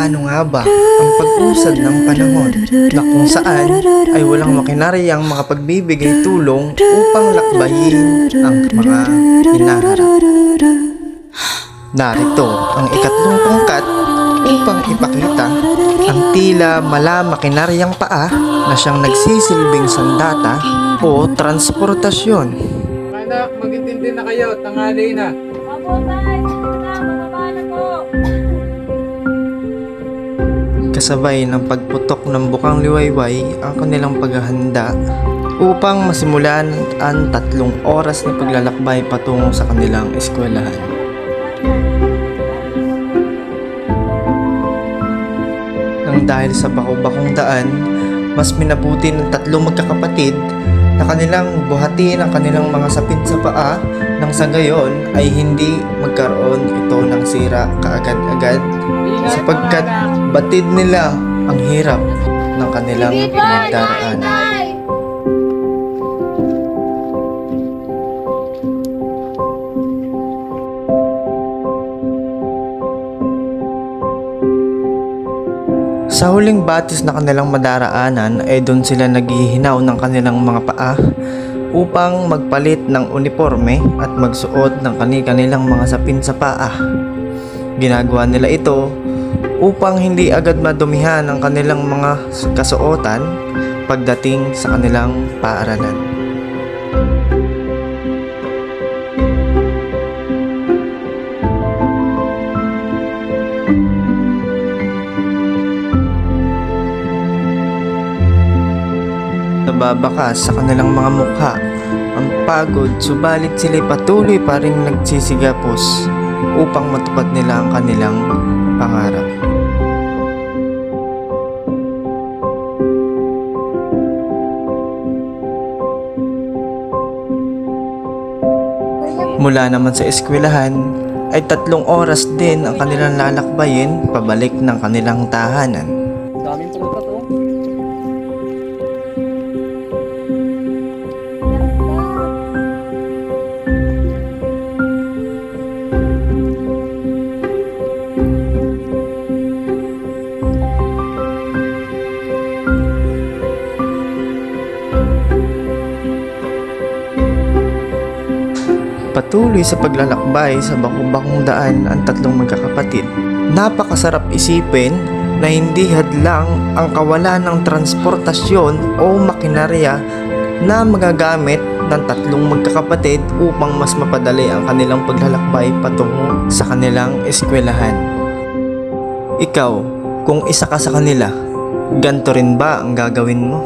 Paano nga ba ang pag-usad ng panahon na kung saan ay walang makinaryang makapagbibigay tulong upang lakbayin ang mga hinaharap? Narito ang ikatlong pangkat upang ipakita ang tila makinariang paa na siyang nagsisilbing sandata o transportasyon. Anak, mag-intindi na kayo, tanghali na. Opo, tay. Bababa na po. Kasabay ng pagputok ng bukang liwayway ang kanilang paghahanda upang masimulan ang 3 oras na paglalakbay patungo sa kanilang eskwelahan. Nang dahil sa bako-bakong daan, mas minabuti ng 3 magkakapatid na kanilang buhatin ang kanilang mga sapid sa paa nang sa gayon ay hindi magkaroon ito ng sira kaagad-agad sapagkat batid nila ang hirap ng kanilang pinagdaraanan. Sa huling batis na kanilang madaraanan ay doon sila naghihinaw ng kanilang mga paa upang magpalit ng uniforme at magsuot ng kanilang mga sapin sa paa. Ginagawa nila ito upang hindi agad madumihan ang kanilang mga kasuotan pagdating sa kanilang paaralan. Nababakas sa kanilang mga mukha ang pagod, subalit sila'y patuloy pa rin nagsisigapos upang matupad nila ang kanilang pangarap. Mula naman sa eskwelahan ay 3 oras din ang kanilang lalakbayin pabalik ng kanilang tahanan. Daming pulutan to. Patuloy sa paglalakbay sa bako-bakong daan ang 3 magkakapatid. Napakasarap isipin na hindi hadlang ang kawalan ng transportasyon o makinarya na magagamit ng 3 magkakapatid upang mas mapadali ang kanilang paglalakbay patungo sa kanilang eskwelahan. Ikaw, kung isa ka sa kanila, ganito rin ba ang gagawin mo?